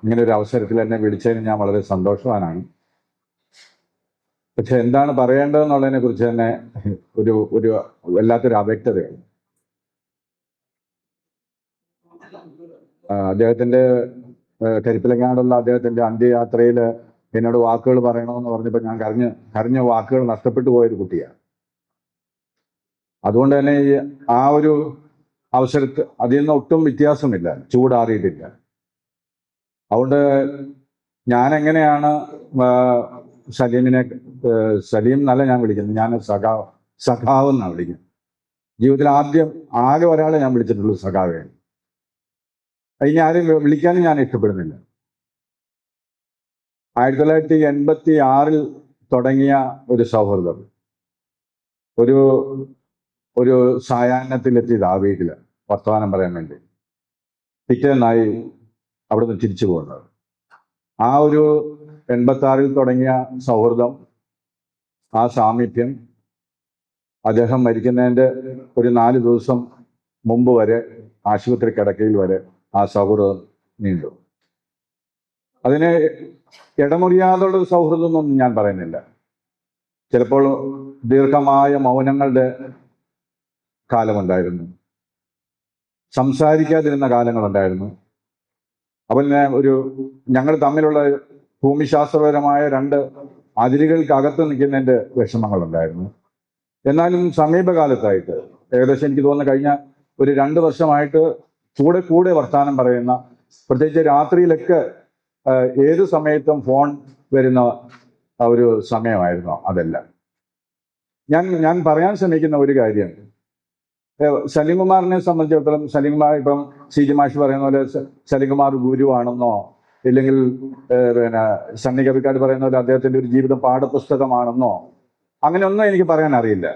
ഇങ്ങനെ ഒരു അവസരത്തിൽ എന്നെ വിളിച്ചതിന് ഞാൻ വളരെ സന്തോഷവാനാണ്. പക്ഷെ എന്താണ് പറയേണ്ടതെന്നുള്ളതിനെ കുറിച്ച് തന്നെ ഒരു ഒരു വല്ലാത്തൊരു അവ്യക്തതയാണ്. അദ്ദേഹത്തിന്റെ കരിപ്പിലങ്ങാടുള്ള അദ്ദേഹത്തിന്റെ അന്ത്യയാത്രയിൽ എന്നോട് വാക്കുകൾ പറയണമെന്ന് പറഞ്ഞപ്പോൾ ഞാൻ കരഞ്ഞ വാക്കുകൾ നഷ്ടപ്പെട്ടു പോയൊരു കുട്ടിയാണ്. അതുകൊണ്ട് തന്നെ ആ ഒരു അവസരത്തിൽ അതിൽ നിന്ന് ഒട്ടും വ്യത്യാസമില്ല, ചൂടാറിയിട്ടില്ല. അതുകൊണ്ട് ഞാൻ എങ്ങനെയാണ് സലീമിനെ, സലീം എന്നല്ല ഞാൻ വിളിക്കുന്നത്, ഞാൻ സഖാവ് എന്നാണ് വിളിക്കുന്നത്. ജീവിതത്തിൽ ആകെ ഒരാളെ ഞാൻ വിളിച്ചിട്ടുള്ളൂ സഖാവേ. അതിന് ആരും വിളിക്കാനും ഞാൻ ഇഷ്ടപ്പെടുന്നില്ല. 1986 തുടങ്ങിയ ഒരു സൗഹൃദം ഒരു ഒരു സായാഹ്നത്തിലെത്തിയത് ആ വീട്ടിൽ വർത്തമാനം പറയാൻ വേണ്ടി പിറ്റേന്നായി അവിടുന്ന് തിരിച്ചു പോകുന്നത്. ആ ഒരു 86 തുടങ്ങിയ സൗഹൃദം, ആ സാമീപ്യം അദ്ദേഹം മരിക്കുന്നതിൻ്റെ ഒരു 4 ദിവസം മുമ്പ് വരെ, ആശുപത്രി കിടക്കയിൽ വരെ ആ സൗഹൃദം നീണ്ടു. അതിന് ഇടമുറിയാതുള്ള സൗഹൃദമൊന്നും ഞാൻ പറയുന്നില്ല. ചിലപ്പോൾ ദീർഘമായ മൗനങ്ങളുടെ കാലമുണ്ടായിരുന്നു, സംസാരിക്കാതിരുന്ന കാലങ്ങളുണ്ടായിരുന്നു. അപ്പോൾ ഞങ്ങൾ തമ്മിലുള്ള ഭൂമിശാസ്ത്രപരമായ 2 അതിരുകൾക്കകത്ത് നിൽക്കുന്നതിൻ്റെ വിഷമങ്ങളുണ്ടായിരുന്നു. എന്നാലും സമീപകാലത്തായിട്ട്, ഏകദേശം എനിക്ക് തോന്നുന്നു കഴിഞ്ഞ ഒരു 2 വർഷമായിട്ട് കൂടെ വർത്തമാനം പറയുന്ന, പ്രത്യേകിച്ച് രാത്രിയിലൊക്കെ ഏത് സമയത്തും ഫോൺ വരുന്ന ഒരു സമയമായിരുന്നു അതെല്ലാം. ഞാൻ പറയാൻ ശ്രമിക്കുന്ന ഒരു കാര്യം, സലീംകുമാറിനെ സംബന്ധിച്ചിടത്തോളം, സലീംകുമാർ ഇപ്പം CG മാഷ് പറയുന്ന പോലെ സലീംകുമാർ ഗുരുവാണെന്നോ, ഇല്ലെങ്കിൽ സണ്ണി കവിക്കാട് പറയുന്ന പോലെ അദ്ദേഹത്തിൻ്റെ ഒരു ജീവിതം പാഠപുസ്തകമാണെന്നോ, അങ്ങനെയൊന്നും എനിക്ക് പറയാൻ അറിയില്ല.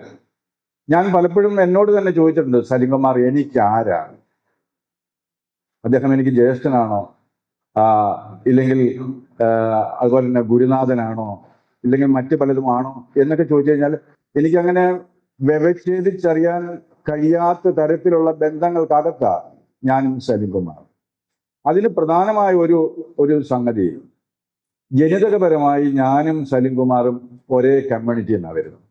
ഞാൻ പലപ്പോഴും എന്നോട് തന്നെ ചോദിച്ചിട്ടുണ്ട്, സലീംകുമാർ എനിക്ക് ആരാണ്? അദ്ദേഹം എനിക്ക് ജ്യേഷ്ഠനാണോ, ഇല്ലെങ്കിൽ അതുപോലെ തന്നെ ഗുരുനാഥനാണോ, ഇല്ലെങ്കിൽ മറ്റു പലതുമാണോ എന്നൊക്കെ ചോദിച്ചു കഴിഞ്ഞാൽ എനിക്കങ്ങനെ വ്യവച്ഛേദിച്ചറിയാൻ കഴിയാത്ത തരത്തിലുള്ള ബന്ധങ്ങൾക്കകത്താണ് ഞാനും സലീംകുമാർ. അതിൽ പ്രധാനമായ ഒരു സംഗതി, ജനിതകപരമായി ഞാനും സലീംകുമാറും ഒരേ കമ്മ്യൂണിറ്റി എന്നാണ് വരുന്നത്.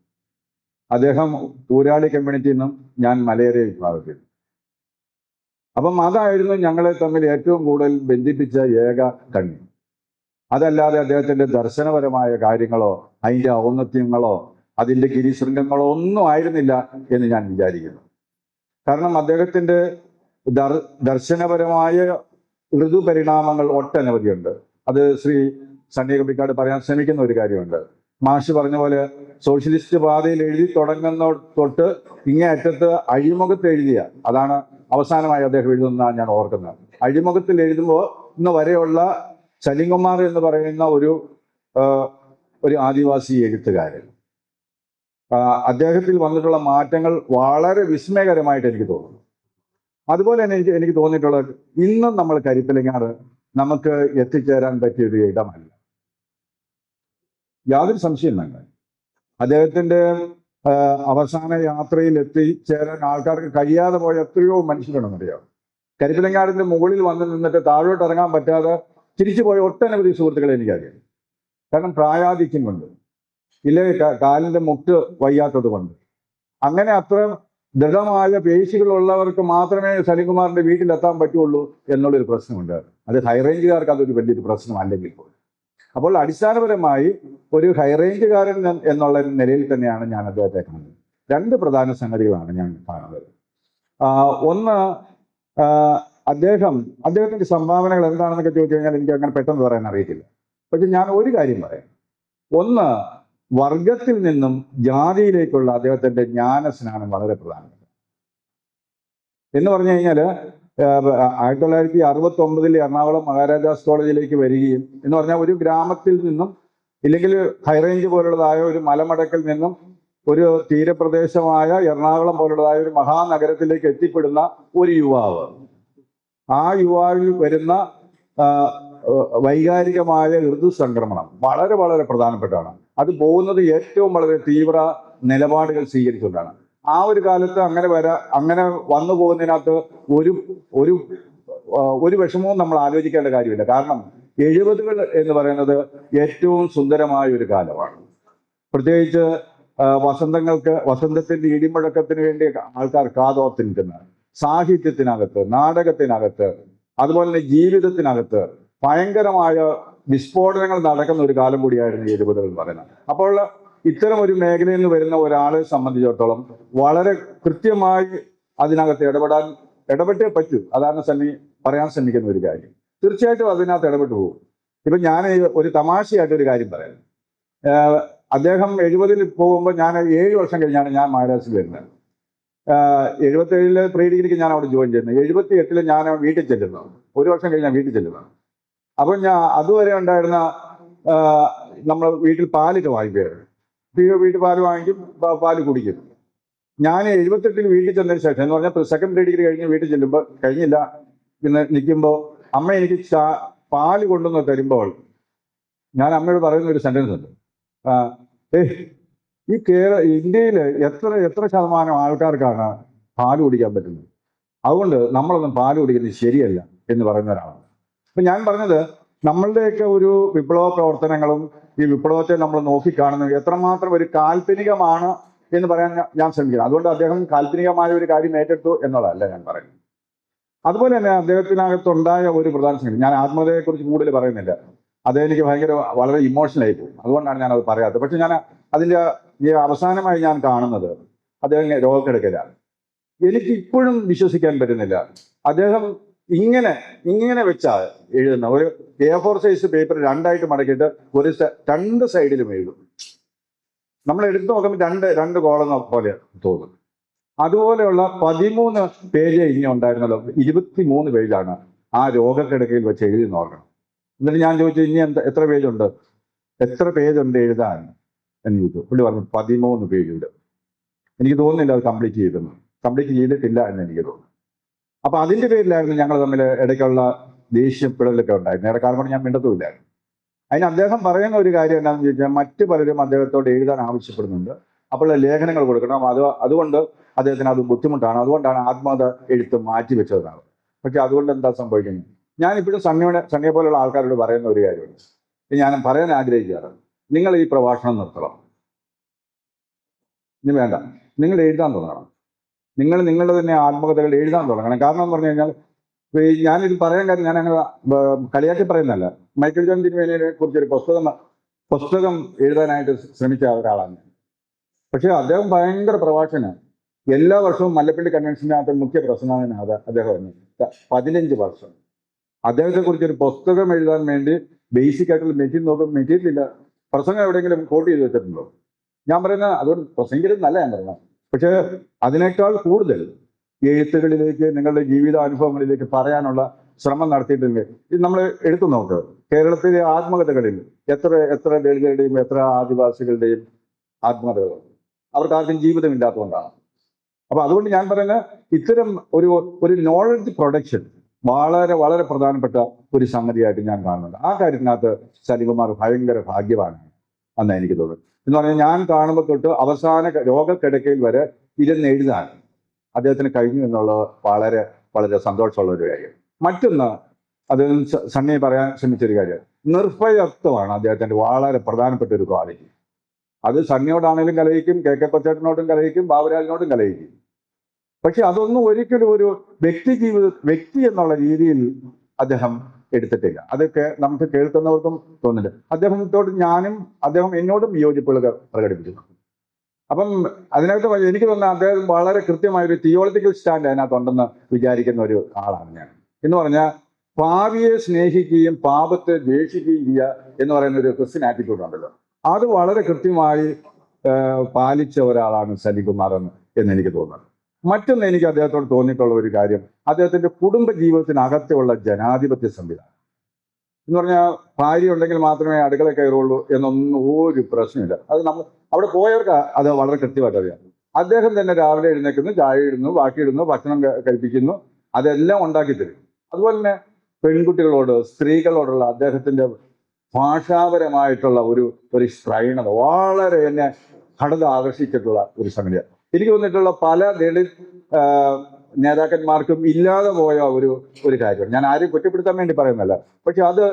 അദ്ദേഹം ഊരാളി കമ്മ്യൂണിറ്റിയിൽ നിന്നും ഞാൻ മലയര വിഭാഗത്തിൽ. അപ്പം അതായിരുന്നു ഞങ്ങളെ തമ്മിൽ ഏറ്റവും കൂടുതൽ ബന്ധിപ്പിച്ച ഏക കണ്ണി. അതല്ലാതെ അദ്ദേഹത്തിൻ്റെ ദർശനപരമായ കാര്യങ്ങളോ അതിൻ്റെ ഔന്നത്യങ്ങളോ അതിൻ്റെ ഗിരിശൃംഗങ്ങളോ ഒന്നും ആയിരുന്നില്ല എന്ന് ഞാൻ വിചാരിക്കുന്നു. കാരണം അദ്ദേഹത്തിൻ്റെ ദർശനപരമായ ഋതുപരിണാമങ്ങൾ ഒട്ടനവധിയുണ്ട്. അത് ശ്രീ സണ്ണി കവിക്കാട് പറയാൻ ശ്രമിക്കുന്ന ഒരു കാര്യമുണ്ട്. മാഷ് പറഞ്ഞ പോലെ സോഷ്യലിസ്റ്റ് പാതയിൽ എഴുതി തുടങ്ങുന്ന തൊട്ട് ഇങ്ങേ അറ്റത്ത് അഴിമുഖത്ത് എഴുതിയ, അതാണ് അവസാനമായി അദ്ദേഹം എഴുതുന്നതാണ് ഞാൻ ഓർക്കുന്നത്. അഴിമുഖത്തിൽ എഴുതുമ്പോൾ ഇന്ന് വരെയുള്ള സലീംകുമാർ എന്ന് പറയുന്ന ഒരു ആദിവാസി എഴുത്തുകാരൻ, അദ്ദേഹത്തിൽ വന്നിട്ടുള്ള മാറ്റങ്ങൾ വളരെ വിസ്മയകരമായിട്ട് എനിക്ക് തോന്നുന്നു. അതുപോലെ തന്നെ എനിക്ക് തോന്നിയിട്ടുള്ളത്, ഇന്നും നമ്മൾ കരിപ്പിലങ്ങാട് നമുക്ക് എത്തിച്ചേരാൻ പറ്റിയൊരു ഇടമല്ല, യാതൊരു സംശയം വേണ്ട. അദ്ദേഹത്തിൻ്റെ അവസാന യാത്രയിൽ എത്തിച്ചേരാൻ ആൾക്കാർക്ക് കഴിയാതെ പോയ എത്രയോ മനുഷ്യരുണ്ടെന്നറിയാം. കരിപ്പിലങ്ങാടിൻ്റെ മുകളിൽ വന്ന് നിന്നിട്ട് താഴോട്ട് ഇറങ്ങാൻ പറ്റാതെ തിരിച്ചു പോയ ഒട്ടനവധി സുഹൃത്തുക്കളെ എനിക്കറിയാം. കാരണം പ്രായാധിക്യം കൊണ്ട്, ഇല്ലേ കാലിൻ്റെ മുട്ട് വയ്യാത്തത് കൊണ്ട്. അങ്ങനെ അത്ര ദൃഢമായ പേശികളുള്ളവർക്ക് മാത്രമേ സലീംകുമാറിൻ്റെ വീട്ടിലെത്താൻ പറ്റുള്ളൂ എന്നുള്ളൊരു പ്രശ്നമുണ്ട്. അത് ഹൈറേഞ്ചുകാർക്ക് അതൊരു വലിയൊരു പ്രശ്നമല്ലെങ്കിൽ പോലും. അപ്പോൾ അടിസ്ഥാനപരമായി ഒരു ഹൈറേഞ്ചുകാരൻ എന്നുള്ള നിലയിൽ തന്നെയാണ് ഞാൻ അദ്ദേഹത്തെ കാണുന്നത്. 2 പ്രധാന സംഗതികളാണ് ഞാൻ കാണുന്നത്. ഒന്ന്, അദ്ദേഹത്തിൻ്റെ സംഭാവനകൾ എന്താണെന്നൊക്കെ ചോദിച്ചു കഴിഞ്ഞാൽ എനിക്ക് അങ്ങനെ പെട്ടെന്ന് പറയാൻ അറിയത്തില്ല. പക്ഷെ ഞാൻ ഒരു കാര്യം പറയാം. ഒന്ന്, വർഗത്തിൽ നിന്നും ജാതിയിലേക്കുള്ള അദ്ദേഹത്തിൻ്റെ ജ്ഞാനസ്നാനം വളരെ പ്രധാനപ്പെട്ട എന്ന് പറഞ്ഞു കഴിഞ്ഞാൽ 1969 എറണാകുളം മഹാരാജാസ് കോളേജിലേക്ക് വരികയും എന്ന് പറഞ്ഞാൽ ഒരു ഗ്രാമത്തിൽ നിന്നും, ഇല്ലെങ്കിൽ ഹൈറേഞ്ച് പോലുള്ളതായ ഒരു മലമടക്കിൽ നിന്നും ഒരു തീരപ്രദേശമായ എറണാകുളം പോലുള്ളതായ ഒരു മഹാനഗരത്തിലേക്ക് എത്തിപ്പെടുന്ന ഒരു യുവാവ്, ആ യുവാവിൽ വരുന്ന വൈകാരികമായ ഋതുസംക്രമണം വളരെ വളരെ പ്രധാനപ്പെട്ടാണ്. അത് പോകുന്നത് ഏറ്റവും വളരെ തീവ്ര നിലപാടുകൾ സ്വീകരിച്ചുകൊണ്ടാണ്. ആ ഒരു കാലത്ത് അങ്ങനെ വന്നു പോകുന്നതിനകത്ത് ഒരു വിഷമവും നമ്മൾ ആലോചിക്കേണ്ട കാര്യമില്ല. കാരണം 70കൾ എന്ന് പറയുന്നത് ഏറ്റവും സുന്ദരമായ ഒരു കാലമാണ്. പ്രത്യേകിച്ച് വസന്തത്തിന്റെ ഇടിമുഴക്കത്തിന് വേണ്ടി ആൾക്കാർ കാതോർത്ത് നിൽക്കുന്ന, സാഹിത്യത്തിനകത്ത്, നാടകത്തിനകത്ത്, അതുപോലെ തന്നെ ജീവിതത്തിനകത്ത് ഭയങ്കരമായ വിസ്ഫോടനങ്ങൾ നടക്കുന്ന ഒരു കാലം കൂടിയായിരുന്നു 70കൾ എന്ന് പറയുന്നത്. അപ്പോൾ ഇത്തരം ഒരു മേഖലയിൽ നിന്ന് വരുന്ന ഒരാളെ സംബന്ധിച്ചിടത്തോളം വളരെ കൃത്യമായി അതിനകത്ത് ഇടപെട്ടേ പറ്റൂ. അതാണ് സണ്ണി പറയാൻ ശ്രമിക്കുന്ന ഒരു കാര്യം. തീർച്ചയായിട്ടും അതിനകത്ത് ഇടപെട്ട് പോകും. ഇപ്പൊ ഞാൻ ഒരു തമാശയായിട്ടൊരു കാര്യം പറയാം. അദ്ദേഹം 70ൽ പോകുമ്പോൾ ഞാൻ 7 വർഷം കഴിഞ്ഞാണ് ഞാൻ മഹാരാഷ്ട്രയിൽ വരുന്നത്. 77 പ്രീ ഡിഗ്രിക്ക് ഞാൻ അവിടെ ജോയിൻ ചെയ്യുന്നത്. 78 ഞാൻ വീട്ടിൽ ചെല്ലുന്നു. 1 വർഷം കഴിഞ്ഞ് ഞാൻ വീട്ടിൽ ചെല്ലുന്നു. അപ്പം ഞാൻ അതുവരെ ഉണ്ടായിരുന്ന നമ്മൾ വീട്ടിൽ പാലൊക്കെ വാങ്ങിക്കുമായിരുന്നു. വീട്ടിൽ പാല് വാങ്ങിക്കും, പാല് കുടിക്കും. ഞാൻ 78 വീട്ടിൽ ചെന്നതിന് ശേഷം എന്ന് പറഞ്ഞാൽ സെക്കൻഡ് പ്രീ ഡിഗ്രി കഴിഞ്ഞ് വീട്ടിൽ ചെല്ലുമ്പോൾ കഴിഞ്ഞില്ല, പിന്നെ നിൽക്കുമ്പോൾ അമ്മ എനിക്ക് പാല് കൊണ്ടുവന്ന് തരുമ്പോൾ ഞാൻ അമ്മയോട് പറയുന്ന ഒരു സെന്റൻസ് ഉണ്ട്. ഈ ഇന്ത്യയിൽ എത്ര ശതമാനം ആൾക്കാർക്കാണ് പാല് കുടിക്കാൻ പറ്റുന്നത്? അതുകൊണ്ട് നമ്മളൊന്നും പാല് കുടിക്കുന്നത് ശരിയല്ല എന്ന് പറയുന്ന ഒരാളാണ്. അപ്പൊ ഞാൻ പറഞ്ഞത് നമ്മളുടെയൊക്കെ ഒരു വിപ്ലവ പ്രവർത്തനങ്ങളും ഈ വിപ്ലവത്തെ നമ്മൾ നോക്കിക്കാണുന്നത് എത്രമാത്രം ഒരു കാൽപ്പനികമാണ് എന്ന് പറയാൻ ഞാൻ ശ്രമിക്കുന്നു. അതുകൊണ്ട് അദ്ദേഹം കാൽപ്പനികമായ ഒരു കാര്യം ഏറ്റെടുത്തു എന്നുള്ളതല്ല ഞാൻ പറയുന്നത്. അതുപോലെ തന്നെ അദ്ദേഹത്തിനകത്തുണ്ടായ ഒരു പ്രധാന സംഗതി, ഞാൻ ആത്മകഥയെക്കുറിച്ച് കൂടുതൽ പറയുന്നില്ല, അതെനിക്ക് വളരെ ഇമോഷണൽ ആയി പോകും. അതുകൊണ്ടാണ് ഞാൻ അത് പറയാത്തത്. പക്ഷെ ഞാൻ അതിൻ്റെ അവസാനമായി ഞാൻ കാണുന്നത് അദ്ദേഹം രോഗക്കിടക്കലാണ്. എനിക്ക് ഇപ്പോഴും വിശ്വസിക്കാൻ പറ്റുന്നില്ല. അദ്ദേഹം ഇങ്ങനെ വെച്ചാൽ എഴുതുന്ന ഒരു A4 സൈസ് പേപ്പർ 2ആയിട്ട് മടക്കിയിട്ട് രണ്ട് സൈഡിലും എഴുതും. നമ്മൾ എടുത്തു നോക്കുമ്പോൾ രണ്ട് കോളം പോലെ തോന്നും. അതുപോലെയുള്ള 13 പേജ് ഇനി ഉണ്ടായിരുന്നല്ലോ, 23 പേജാണ് ആ രോഗക്കിടക്കയിൽ വെച്ച് എഴുതി നോക്കണം. എന്നിട്ട് ഞാൻ ചോദിച്ചു, ഇനി എത്ര പേജുണ്ട് എഴുതാൻ എന്ന് ചോദിച്ചു. പുള്ളി പറഞ്ഞു 13 പേജുണ്ട്. എനിക്ക് തോന്നുന്നില്ല അത് കംപ്ലീറ്റ് ചെയ്തിട്ടില്ല എന്ന് എനിക്ക് തോന്നുന്നു. അപ്പൊ അതിന്റെ പേരിലായിരുന്നു ഞങ്ങൾ തമ്മിൽ ഇടയ്ക്കുള്ള ദേഷ്യപ്പെടലൊക്കെ ഉണ്ടായിരുന്നു. ഇടക്കാലം കൊണ്ട് ഞാൻ മിണ്ടത്തുമില്ലായിരുന്നു. അതിന് അദ്ദേഹം പറയുന്ന ഒരു കാര്യം എന്താണെന്ന് ചോദിച്ചാൽ, മറ്റു പലരും അദ്ദേഹത്തോട് എഴുതാൻ ആവശ്യപ്പെടുന്നുണ്ട്, അപ്പോൾ ലേഖനങ്ങൾ കൊടുക്കണം. അതുകൊണ്ട് അദ്ദേഹത്തിന് അത് ബുദ്ധിമുട്ടാണ്. അതുകൊണ്ടാണ് ആത്മകഥ എഴുത്ത് മാറ്റി വെച്ചതാണ്. പക്ഷെ അതുകൊണ്ട് എന്താ സംഭവിക്കുന്നത്? ഞാനിപ്പോഴും സണ്ണിയെ പോലുള്ള ആൾക്കാരോട് പറയുന്ന ഒരു കാര്യമുണ്ട്, ഞാൻ പറയാൻ ആഗ്രഹിക്കാറ്, നിങ്ങൾ ഈ പ്രഭാഷണം നിർത്തണം. ഇനി വേണ്ട, നിങ്ങൾ എഴുതാൻ തുടങ്ങണം. നിങ്ങൾ നിങ്ങളുടെ തന്നെ ആത്മകഥകൾ എഴുതാൻ തുടങ്ങണം. കാരണം എന്ന് പറഞ്ഞു കഴിഞ്ഞാൽ, ഞാനിത് പറയാൻ കാര്യം ഞാൻ അങ്ങനെ കളിയാക്കി പറയുന്നതല്ല. മൈക്കിൾ ജോൺ തിരുമേനിയെ കുറിച്ചൊരു പുസ്തകം എഴുതാനായിട്ട് ശ്രമിച്ച ഒരാളാണ്. പക്ഷെ അദ്ദേഹം ഭയങ്കര പ്രഭാഷകനാണ്. എല്ലാ വർഷവും മല്ലപ്പള്ളി കൺവെൻഷനകത്ത് മുഖ്യ പ്രസംഗകനാണ് അദ്ദേഹം. 15 വർഷം അദ്ദേഹത്തെ കുറിച്ചൊരു പുസ്തകം എഴുതാൻ വേണ്ടി ബേസിക് ആയിട്ടുള്ള മെറ്റീരിയൽ ഇല്ല. പ്രസംഗം എവിടെയെങ്കിലും കോട്ട് ചെയ്ത് വെച്ചിട്ടുണ്ടോ? ഞാൻ പറയുന്നത് അതുകൊണ്ട് പ്രസംഗിക്കുന്നല്ല ഞാൻ പറയുന്നത്. പക്ഷെ അതിനേക്കാൾ കൂടുതൽ എഴുത്തുകളിലേക്ക്, നിങ്ങളുടെ ജീവിതാനുഭവങ്ങളിലേക്ക് പറയാനുള്ള ശ്രമം നടത്തിയിട്ടുണ്ട്. ഇത് നമ്മൾ എടുത്തു നോക്കുക, കേരളത്തിലെ ആത്മകഥകളിൽ എത്ര ദളിതരുടെയും എത്ര ആദിവാസികളുടെയും ആത്മകഥകളുണ്ട്. അവർക്ക് ആർക്കും ജീവിതമില്ലാത്തതുകൊണ്ടാണ്. അപ്പൊ അതുകൊണ്ട് ഞാൻ പറയുന്നത്, ഇത്തരം ഒരു നോളജ് പ്രൊഡക്ഷൻ വളരെ വളരെ പ്രധാനപ്പെട്ട ഒരു സംഗതിയായിട്ട് ഞാൻ കാണുന്നുണ്ട്. ആ കാര്യത്തിനകത്ത് സലിംകുമാർ ഭയങ്കര ഭാഗ്യവാനാണ് എന്ന് എനിക്ക് തോന്നുന്നു. എന്ന് പറഞ്ഞാൽ ഞാൻ കാണുമ്പോൾ തൊട്ട് അവസാന രോഗക്കിടക്കയിൽ വരെ ഇരുന്ന് എഴുതാൻ അദ്ദേഹത്തിന് കഴിഞ്ഞു എന്നുള്ളത് വളരെ വളരെ സന്തോഷമുള്ള ഒരു കാര്യം. മറ്റൊന്ന്, അത് സണ്ണി പറയാൻ ശ്രമിച്ചൊരു കാര്യം, നിർഭയത്വമാണ് അദ്ദേഹത്തിന്റെ വളരെ പ്രധാനപ്പെട്ട ഒരു ക്വാളിറ്റി. അത് സണ്ണിയോടാണെങ്കിലും കലഹിക്കും, KK കൊച്ചേട്ടനോടും കലഹിക്കും, ബാബുരാജിനോടും കലഹിക്കും. പക്ഷെ അതൊന്നും ഒരിക്കലും ഒരു വ്യക്തി എന്നുള്ള രീതിയിൽ അദ്ദേഹം എടുത്തിട്ടില്ല. അതൊക്കെ നമുക്ക് കേൾക്കുന്നവർക്കും തോന്നില്ല. അദ്ദേഹം എന്നോടും വിയോജിപ്പുകൾ പ്രകടിപ്പിച്ചു. അപ്പം അതിനകത്ത് എനിക്ക് തോന്നുന്നത് അദ്ദേഹം വളരെ കൃത്യമായ ഒരു തിയോളജിക്കൽ സ്റ്റാൻഡ് അതിനകത്തുണ്ടെന്ന് വിചാരിക്കുന്ന ഒരു ആളാണ് ഞാൻ. എന്ന് പറഞ്ഞാൽ പാപിയെ സ്നേഹിക്കുകയും പാപത്തെ ദ്വേഷിക്കുകയും ചെയ്യുക എന്ന് പറയുന്ന ഒരു ക്രിസ്ത്യൻ ആറ്റിറ്റ്യൂഡ് ഉണ്ടല്ലോ, അത് വളരെ കൃത്യമായി പാലിച്ച ഒരാളാണ് സലിംകുമാർ എന്ന് എനിക്ക് തോന്നുന്നത്. മറ്റൊന്ന് എനിക്ക് അദ്ദേഹത്തോട് തോന്നിയിട്ടുള്ള ഒരു കാര്യം, അദ്ദേഹത്തിന്റെ കുടുംബ ജീവിതത്തിനകത്തുള്ള ജനാധിപത്യ സംവിധാനം. എന്ന് പറഞ്ഞാൽ ഭാര്യ ഉണ്ടെങ്കിൽ മാത്രമേ അടുക്കള കയറുള്ളൂ എന്നൊന്നും ഒരു പ്രശ്നമില്ല. അത് അവിടെ പോയവർക്ക് അത് വളരെ കൃത്യമായിട്ട് അറിയാം. അദ്ദേഹം തന്നെ രാവിലെ എഴുന്നേൽക്കുന്നു, ചായ ഇടുന്നു, ബാക്കിയിടുന്നു, ഭക്ഷണം കഴിപ്പിക്കുന്നു, അതെല്ലാം ഉണ്ടാക്കി തരും. അതുപോലെ തന്നെ പെൺകുട്ടികളോട്, സ്ത്രീകളോടുള്ള അദ്ദേഹത്തിന്റെ ഭാഷാപരമായിട്ടുള്ള ഒരു ശ്രൈണത വളരെ എന്നെ കടന്ന് ആകർഷിച്ചിട്ടുള്ള ഒരു സംഗതിയാണ്. എനിക്ക് തോന്നിയിട്ടുള്ള പല ദളിത് നേതാക്കന്മാർക്കും ഇല്ലാതെ പോയ ഒരു കാര്യമാണ്. ഞാൻ ആരെയും കുറ്റപ്പെടുത്താൻ വേണ്ടി പറയുന്നല്ല, പക്ഷെ അത്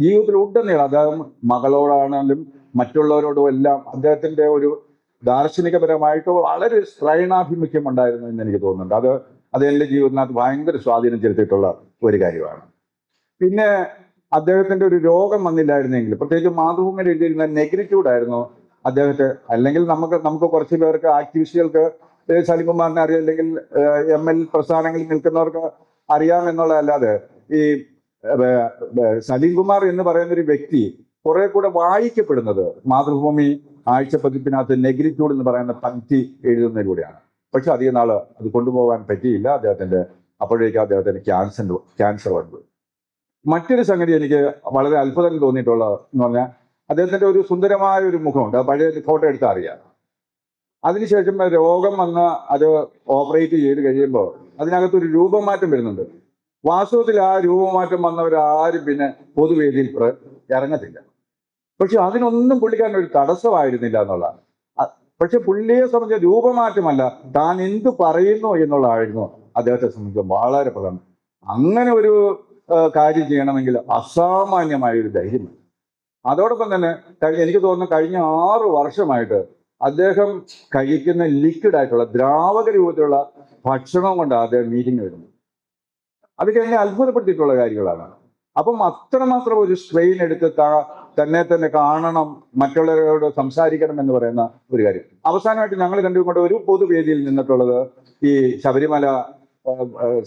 ജീവിതത്തിലുടനീളം അദ്ദേഹം മകളോടാണെങ്കിലും മറ്റുള്ളവരോടും എല്ലാം അദ്ദേഹത്തിന്റെ ഒരു ദാർശനികപരമായിട്ട് വളരെ ശ്രയണാഭിമുഖ്യം ഉണ്ടായിരുന്നു എന്ന് എനിക്ക് തോന്നുന്നുണ്ട്. അത് എൻ്റെ ജീവിതത്തിനകത്ത് ഭയങ്കര സ്വാധീനം ചെലുത്തിയിട്ടുള്ള ഒരു കാര്യമാണ്. പിന്നെ അദ്ദേഹത്തിന്റെ ഒരു രോഗം വന്നില്ലായിരുന്നെങ്കിൽ, പ്രത്യേകിച്ച് മാതൃഭൂമിയിൽ എഴുതിയിരുന്ന നെഗ്രിറ്റ്യൂഡായിരുന്നു അദ്ദേഹത്തെ. അല്ലെങ്കിൽ നമുക്ക് കുറച്ച് പേർക്ക് ആക്ടിവിസ്റ്റുകൾക്ക് സലിംകുമാറിനെ അറിയാം, അല്ലെങ്കിൽ ML പ്രസ്ഥാനങ്ങളിൽ നിൽക്കുന്നവർക്ക് അറിയാമെന്നുള്ളതല്ലാതെ ഈ സലിംകുമാർ എന്ന് പറയുന്ന ഒരു വ്യക്തി കുറെ കൂടെ വായിക്കപ്പെടുന്നത് മാതൃഭൂമി ആഴ്ചപ്പതിപ്പിനകത്ത് നെഗ്രിറ്റ്യൂഡ് എന്ന് പറയുന്ന പങ്ക്തി എഴുതുന്നതിലൂടെയാണ്. പക്ഷെ അധികം നാള് അത് കൊണ്ടുപോകാൻ പറ്റിയില്ല അദ്ദേഹത്തിന്റെ. അപ്പോഴേക്കും അദ്ദേഹത്തിന് ക്യാൻസർ വന്നു. മറ്റൊരു സംഗതി എനിക്ക് വളരെ അത്ഭുതം തോന്നിയിട്ടുള്ളത് എന്ന് പറഞ്ഞാൽ, അദ്ദേഹത്തിന്റെ ഒരു സുന്ദരമായ ഒരു മുഖമുണ്ട്. പഴയ ഫോട്ടോ എടുത്താൽ അറിയാം. അതിനുശേഷം രോഗം വന്ന് അത് ഓപ്പറേറ്റ് ചെയ്ത് കഴിയുമ്പോൾ അതിനകത്തൊരു രൂപമാറ്റം വരുന്നുണ്ട്. വാസ്തവത്തിൽ ആ രൂപമാറ്റം വന്നവരാരും പിന്നെ പൊതുവേദിയിൽ ഇറങ്ങത്തില്ല. പക്ഷെ അതിനൊന്നും പുള്ളിക്കാരൻ ഒരു തടസ്സമായിരുന്നില്ല എന്നുള്ളതാണ്. പക്ഷെ പുള്ളിയെ സംബന്ധിച്ച രൂപമാറ്റമല്ല, താൻ എന്ത് പറയുന്നു എന്നുള്ളതായിരുന്നു അദ്ദേഹത്തെ സംബന്ധിച്ച് വളരെ പ്രധാനം. അങ്ങനെ ഒരു കാര്യം ചെയ്യണമെങ്കിൽ അസാമാന്യമായ ഒരു ധൈര്യം. അതോടൊപ്പം തന്നെ എനിക്ക് തോന്നുന്നു കഴിഞ്ഞ 6 വർഷമായിട്ട് അദ്ദേഹം കഴിക്കുന്ന ലിക്വിഡ് ആയിട്ടുള്ള ദ്രാവക രൂപത്തിലുള്ള ഭക്ഷണം കൊണ്ട് അദ്ദേഹം മീറ്റിംഗ് വരുന്നു. അതൊക്കെ എന്നെ അത്ഭുതപ്പെടുത്തിയിട്ടുള്ള കാര്യങ്ങളാണ്. അപ്പം അത്രമാത്രം ഒരു സ്ട്രെയിൻ എടുത്ത് തന്നെ കാണണം, മറ്റുള്ളവരോട് സംസാരിക്കണം എന്ന് പറയുന്ന ഒരു കാര്യം. അവസാനമായിട്ട് ഞങ്ങൾ രണ്ടും കൊണ്ട് ഒരു പൊതുവേദിയിൽ നിന്നിട്ടുള്ളത് ഈ ശബരിമല,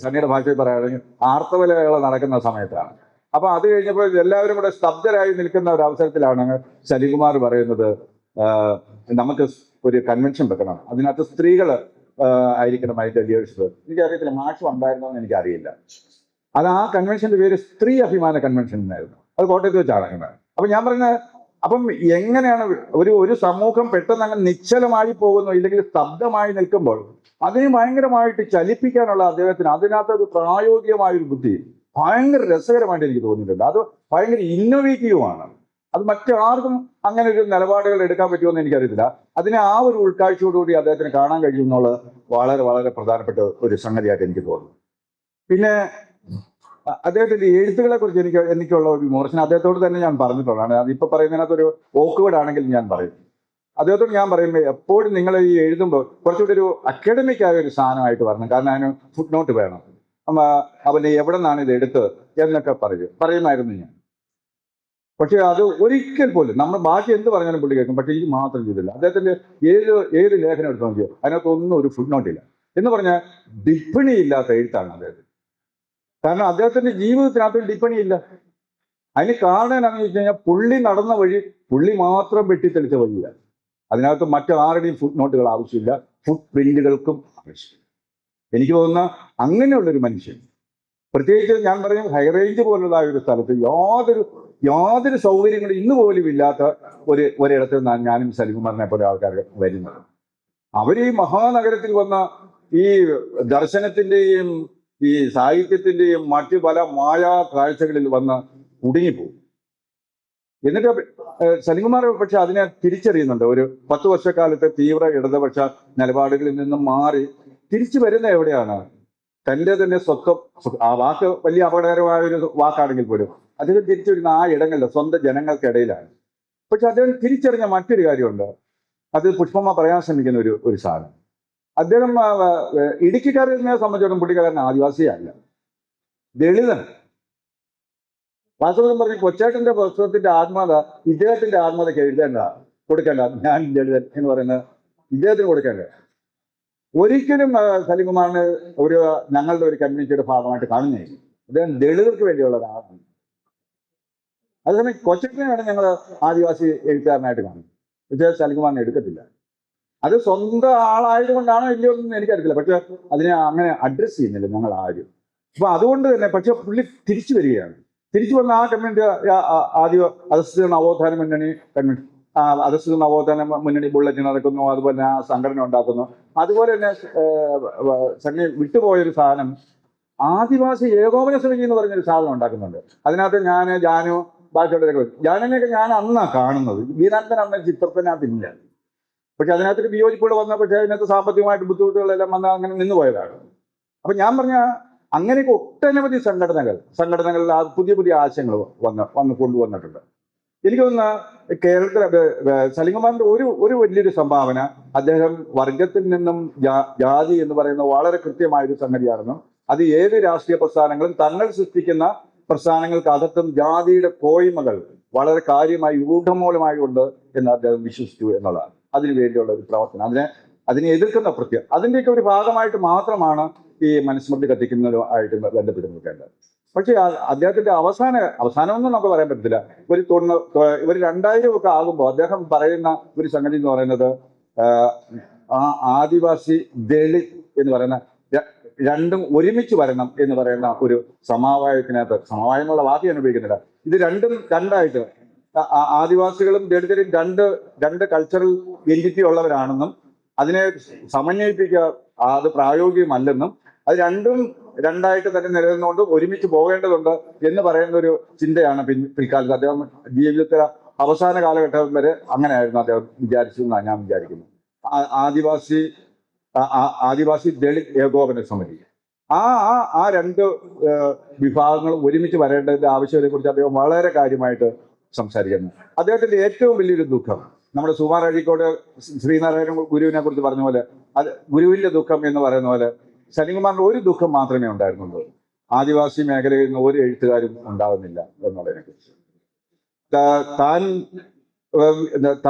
സണ്ണിയുടെ ഭാഷയിൽ പറയുകയാണെങ്കിൽ ആർത്തവലകൾ നടക്കുന്ന സമയത്താണ്. അപ്പൊ അത് കഴിഞ്ഞപ്പോൾ എല്ലാവരും കൂടെ സ്തബ്ധരായി നിൽക്കുന്ന ഒരു അവസരത്തിലാണ് സലിംകുമാർ പറയുന്നത്, നമുക്ക് ഒരു കൺവെൻഷൻ വെക്കണം, അതിനകത്ത് സ്ത്രീകൾ ആയിരിക്കണം അതിന്റെ ലീഡേഴ്സ്. എനിക്കറിയത്തില്ല, മാഷ് ഉണ്ടായിരുന്നോ എന്ന് എനിക്കറിയില്ല. അത് ആ കൺവെൻഷന്റെ പേര് സ്ത്രീ അഭിമാന കൺവെൻഷൻ എന്നായിരുന്നു. അത് കോട്ടയത്ത് വെച്ചാണ്. അപ്പൊ ഞാൻ പറയുന്നത്, അപ്പം എങ്ങനെയാണ് ഒരു സമൂഹം പെട്ടെന്ന് അങ്ങനെ നിശ്ചലമായി പോകുന്നു, ഇല്ലെങ്കിൽ സ്തബ്ധമായി നിൽക്കുമ്പോൾ അതിനെ ഭയങ്കരമായിട്ട് ചലിപ്പിക്കാനുള്ള അദ്ദേഹത്തിന് അതിനകത്ത് ഒരു പ്രായോഗികമായൊരു ബുദ്ധി ഭയങ്കര രസകരമായിട്ട് എനിക്ക് തോന്നിയിട്ടുണ്ട്. അത് ഭയങ്കര ഇന്നോവേറ്റീവുമാണ്. അത് മറ്റാർക്കും അങ്ങനെ ഒരു നിലപാടുകൾ എടുക്കാൻ പറ്റുമെന്ന് എനിക്കറിയത്തില്ല. അതിനെ ആ ഒരു ഉൾക്കാഴ്ചയോടുകൂടി അദ്ദേഹത്തിന് കാണാൻ കഴിയും എന്നുള്ളത് വളരെ വളരെ പ്രധാനപ്പെട്ട ഒരു സംഗതിയായിട്ട് എനിക്ക് തോന്നുന്നു. പിന്നെ അദ്ദേഹത്തിന്റെ എഴുത്തുകളെ കുറിച്ച് എനിക്കുള്ള ഒരു വിമർശനം അദ്ദേഹത്തോട് തന്നെ ഞാൻ പറഞ്ഞിട്ടുള്ളതാണ്. അതിപ്പോ പറയുന്നതിനകത്തൊരു ഓക്വേർഡ് ആണെങ്കിൽ ഞാൻ പറയും. അദ്ദേഹത്തോട് ഞാൻ പറയുമ്പോൾ എപ്പോഴും നിങ്ങൾ ഈ എഴുതുമ്പോൾ കുറച്ചുകൂടി ഒരു അക്കാഡമിക് ആയ ഒരു സാധനമായിട്ട് വരണം. കാരണം അതിന് ഫുട് നോട്ട് വേണം. അവന് എവിടെ നിന്നാണ് ഇത് എടുത്തത് എന്നൊക്കെ പറയുമായിരുന്നു ഞാൻ. പക്ഷെ അത് ഒരിക്കൽ പോലും നമ്മൾ ബാക്കി എന്ത് പറഞ്ഞാലും പുള്ളി കേൾക്കും. പക്ഷെ ഇത് മാത്രം ചെയ്തില്ല. അദ്ദേഹത്തിന്റെ ഏത് ലേഖനം എടുത്ത് നോക്കിയോ അതിനകത്തൊന്നും ഒരു ഫുട് നോട്ടില്ല. എന്ന് പറഞ്ഞാൽ ഡിപ്പണിയില്ലാത്ത എഴുത്താണ് അദ്ദേഹത്തിന്. കാരണം അദ്ദേഹത്തിന്റെ ജീവിതത്തിനകത്ത് ഡിപ്പണിയില്ല. അതിന് കാരണം എന്താണെന്ന് വെച്ച് കഴിഞ്ഞാൽ പുള്ളി നടന്ന വഴി പുള്ളി മാത്രം വെട്ടിത്തെളിച്ച വഴിയില്ല. അതിനകത്ത് മറ്റാരുടെയും ഫുട് നോട്ടുകൾ ആവശ്യമില്ല, ഫുട് പ്രിന്റുകൾക്കും ആവശ്യമില്ല. എനിക്ക് തോന്നുന്ന അങ്ങനെയുള്ളൊരു മനുഷ്യൻ, പ്രത്യേകിച്ച് ഞാൻ പറയും ഹൈറേഞ്ച് പോലുള്ളതായ ഒരു സ്ഥലത്ത് യാതൊരു സൗകര്യങ്ങളും ഇന്ന് പോലും ഇല്ലാത്ത ഒരിടത്ത് നിന്നാണ് ഞാനും സലിംകുമാറിനെ പോലെ ആൾക്കാർ വരുന്നത്. അവർ ഈ മഹാനഗരത്തിൽ വന്ന ഈ ദർശനത്തിന്റെയും ഈ സാഹിത്യത്തിന്റെയും മറ്റു പല മായാ കാഴ്ചകളിൽ വന്ന് കുടുങ്ങിപ്പോകും. എന്നിട്ട് സലിംകുമാർ പക്ഷെ അതിനെ തിരിച്ചറിയുന്നുണ്ട്. ഒരു 10 വർഷക്കാലത്തെ തീവ്ര ഇടതുപക്ഷ നിലപാടുകളിൽ നിന്നും മാറി തിരിച്ചു വരുന്ന എവിടെയാണ്? തൻ്റെ തന്നെ സ്വത്വം, ആ വാക്ക് വലിയ അപകടകരമായ ഒരു വാക്കാണെങ്കിൽ പോലും അദ്ദേഹം തിരിച്ചു വരുന്ന ആ ഇടങ്ങളിൽ സ്വന്തം ജനങ്ങൾക്കിടയിലാണ്. പക്ഷെ അദ്ദേഹം തിരിച്ചറിഞ്ഞ മറ്റൊരു കാര്യമുണ്ട്. അത് പുഷ്പമ്മ പറയാൻ ശ്രമിക്കുന്ന ഒരു സാധനം. അദ്ദേഹം ഇടുക്കിക്കാരനെ സംബന്ധിച്ചിടത്തോളം പുള്ളിക്കാരൻ ആദിവാസിയല്ല, ദളിതൻ. വാസ്തവം പറഞ്ഞ് കൊച്ചേട്ടന്റെ പുസ്തകത്തിന്റെ ആത്മകഥ ഇദ്ദേഹത്തിന്റെ ആത്മകഥയ്ക്ക് കൊടുക്കേണ്ട, ഞാൻ ദളിതൻ എന്ന് പറയുന്നത് ഇദ്ദേഹത്തിന് കൊടുക്കേണ്ട. ഒരിക്കലും സലിംകുമാറിന് ഞങ്ങളുടെ ഒരു കമ്മ്യൂണിറ്റിയുടെ ഭാഗമായിട്ട് കാണുന്നില്ല. അദ്ദേഹം ദളിതർക്ക് വേണ്ടിയുള്ള ഒരാളാണ്. അതേസമയം കൊച്ചേട്ടനെയാണ് ഞങ്ങൾ ആദിവാസി എഴുത്തുകാരനായിട്ട് കാണുന്നത്. പക്ഷേ സലിംകുമാറിനെ എടുക്കത്തില്ല. അത് സ്വന്തം ആളായതുകൊണ്ടാണോ ഇല്ലയോ എന്ന് എനിക്കറിയില്ല. പക്ഷെ അതിനെ അങ്ങനെ അഡ്രസ് ചെയ്യുന്നില്ല ഞങ്ങൾ ആരും. അപ്പൊ അതുകൊണ്ട് തന്നെ പക്ഷെ പുള്ളി തിരിച്ചു വരികയാണ്. തിരിച്ചു വന്ന ആ കമ്മ്യൂണിറ്റി അധസ്ഥിത നവോത്ഥാന മുന്നണി അധസ്ഥിത നവോത്ഥാന മുന്നണി ബുള്ളറ്റിൻ നടക്കുന്നു, അതുപോലെ ആ സംഘടന ഉണ്ടാക്കുന്നു. അതുപോലെ തന്നെ സണ്ണി വിട്ടുപോയൊരു സാധനം ആദിവാസി ഏകോപന സമിതി എന്ന് പറഞ്ഞൊരു സാധനം ഉണ്ടാക്കുന്നുണ്ട്. അതിനകത്ത് ജാനു ബാക്കിയുള്ളവരൊക്കെ ജാനുവിനെയൊക്കെ ഞാൻ അന്നാണ് കാണുന്നത്. വീരാന്തൻ അന്ന ചിത്രത്തിനകത്തില്ല. പക്ഷെ അതിനകത്തൊരു വിയോജിപ്പുകൾ വന്ന, പക്ഷേ അതിനകത്ത് സാമ്പത്തികമായിട്ട് ബുദ്ധിമുട്ടുകളെല്ലാം വന്ന് അങ്ങനെ നിന്നുപോയതാണ്. അപ്പൊ ഞാൻ പറഞ്ഞ അങ്ങനെയൊക്കെ ഒട്ടനവധി സംഘടനകളിൽ ആ പുതിയ പുതിയ ആശയങ്ങൾ വന്ന് കൊണ്ടുവന്നിട്ടുണ്ട്. എനിക്ക് തോന്നുന്ന കേരളത്തിൽ സലിംകുമാറിന്റെ ഒരു വലിയൊരു സംഭാവന അദ്ദേഹം വർഗത്തിൽ നിന്നും ജാതി എന്ന് പറയുന്ന വളരെ കൃത്യമായൊരു സംഗതിയാണെന്നും അത് ഏത് രാഷ്ട്രീയ പ്രസ്ഥാനങ്ങളും തങ്ങൾ സൃഷ്ടിക്കുന്ന പ്രസ്ഥാനങ്ങൾക്ക് അകത്തും ജാതിയുടെ കോയ്മകൾ വളരെ കാര്യമായി ഊഢമൂലമായി ഉണ്ട് എന്ന് അദ്ദേഹം വിശ്വസിച്ചു എന്നുള്ളതാണ്. അതിനു വേണ്ടിയുള്ള ഒരു പ്രവർത്തനം, അതിനെ എതിർക്കുന്ന അതിൻ്റെയൊക്കെ ഒരു ഭാഗമായിട്ട് മാത്രമാണ് ഈ മനുസ്മൃതി കത്തിക്കുന്നതുമായിട്ട് ബന്ധപ്പെട്ട് നിൽക്കേണ്ടത്. പക്ഷേ അദ്ദേഹത്തിന്റെ അവസാനമൊന്നും നമുക്ക് പറയാൻ പറ്റത്തില്ല. ഒരു 2000 ഒക്കെ ആകുമ്പോൾ അദ്ദേഹം പറയുന്ന ഒരു സംഗതി എന്ന് പറയുന്നത് ആദിവാസി ദളിത് എന്ന് പറയുന്ന രണ്ടും ഒരുമിച്ച് വരണം എന്ന് പറയുന്ന ഒരു സമവായത്തിനകത്ത്, സമവായം എന്നുള്ള വാക്ക് ഞാൻ ഉപയോഗിക്കുന്നില്ല, ഇത് രണ്ടായിട്ട് ആദിവാസികളും ദളിതരും രണ്ട് കൾച്ചറൽ എൻറ്റിറ്റി ഉള്ളവരാണെന്നും അതിനെ സമന്വയിപ്പിക്കുക അത് പ്രായോഗികമല്ലെന്നും അത് രണ്ടായിട്ട് തന്നെ നിലനിന്നുകൊണ്ട് ഒരുമിച്ച് പോകേണ്ടതുണ്ട് എന്ന് പറയുന്ന ഒരു ചിന്തയാണ് പിൽക്കാലത്ത് അദ്ദേഹം ജീവിതത്തിലെ അവസാന കാലഘട്ടം വരെ അങ്ങനെയായിരുന്നു അദ്ദേഹം വിചാരിച്ചതെന്നാണ് ഞാൻ വിചാരിക്കുന്നത്. ആദിവാസി ദളിത് ഏകോപന സമിതി ആ രണ്ട് വിഭാഗങ്ങളും ഒരുമിച്ച് വരേണ്ടതിന്റെ ആവശ്യകതയെ കുറിച്ച് അദ്ദേഹം വളരെ കാര്യമായിട്ട് സംസാരിക്കുന്നു. അദ്ദേഹത്തിന്റെ ഏറ്റവും വലിയൊരു ദുഃഖം നമ്മുടെ സുമാർ അഴീക്കോട് ശ്രീനാരായണ ഗുരുവിനെ കുറിച്ച് പറഞ്ഞ പോലെ, അത് ഗുരുവിന്റെ ദുഃഖം എന്ന് പറയുന്ന പോലെ സലിംകുമാറിന്റെ ഒരു ദുഃഖം മാത്രമേ ഉണ്ടായിരുന്നുള്ളൂ. ആദിവാസി മേഖലയിൽ നിന്ന് ഒരു എഴുത്തുകാരും ഉണ്ടാകുന്നില്ല എന്നുള്ളതിനെ കുറിച്ച്.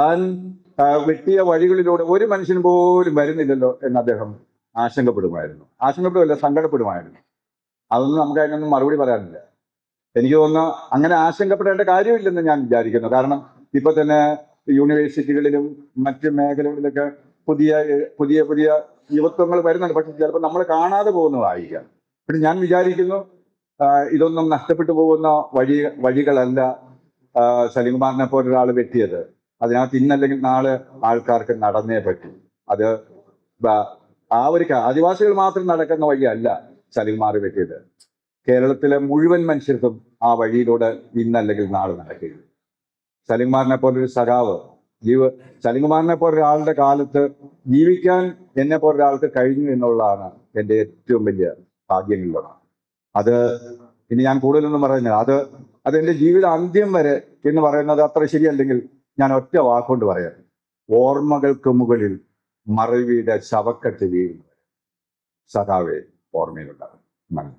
താൻ വെട്ടിയ വഴികളിലൂടെ ഒരു മനുഷ്യൻ പോലും വരുന്നില്ലല്ലോ എന്ന് അദ്ദേഹം സങ്കടപ്പെടുമായിരുന്നു. അതൊന്നും നമുക്ക് അതിനൊന്നും മറുപടി പറയാനില്ല. എനിക്ക് തോന്നുന്നു അങ്ങനെ ആശങ്കപ്പെടേണ്ട കാര്യമില്ലെന്ന് ഞാൻ വിചാരിക്കുന്നു. കാരണം ഇപ്പൊ തന്നെ യൂണിവേഴ്സിറ്റികളിലും മറ്റ് മേഖലകളിലൊക്കെ പുതിയ യുവത്വങ്ങൾ വരുന്നുണ്ട്. പക്ഷെ ചിലപ്പോൾ നമ്മൾ കാണാതെ പോകുന്നതായിരിക്കാം. പിന്നെ ഞാൻ വിചാരിക്കുന്നു ഇതൊന്നും നഷ്ടപ്പെട്ടു പോകുന്ന വഴികളല്ല സലിംകുമാറിനെ പോലെ ഒരാൾ വെട്ടിയത്. അതിനകത്ത് ഇന്നല്ലെങ്കിൽ നാളെ ആൾക്കാർക്ക് നടന്നേ പറ്റൂ. അത് ആദിവാസികൾ മാത്രം നടക്കുന്ന വഴിയല്ല സലിംകുമാർ വെട്ടിയത്. കേരളത്തിലെ മുഴുവൻ മനുഷ്യർക്കും ആ വഴിയിലൂടെ ഇന്നല്ലെങ്കിൽ നാളെ നടക്കുകയുള്ളൂ. സലിംകുമാറിനെ പോലൊരു സഖാവ് സലിംകുമാറിനെ പോലൊരാളുടെ കാലത്ത് ജീവിക്കാൻ എന്നെ പോലൊരാൾക്ക് കഴിഞ്ഞു എന്നുള്ളതാണ് എൻ്റെ ഏറ്റവും വലിയ ഭാഗ്യങ്ങളിലൊന്ന്. അത് ഇനി ഞാൻ കൂടുതലൊന്നും പറയുന്നില്ല. അത് എൻ്റെ ജീവിത അന്ത്യം വരെ എന്ന് പറയുന്നത് അത്ര ശരിയല്ലെങ്കിൽ ഞാൻ ഒറ്റ വാക്കുകൊണ്ട് പറയാം: ഓർമ്മകൾക്ക് മുകളിൽ മറവിയുടെ ശവക്കട്ട് വീഴുന്നത് സഖാവെ ഓർമ്മയിലുണ്ടാകും. നന്ദി.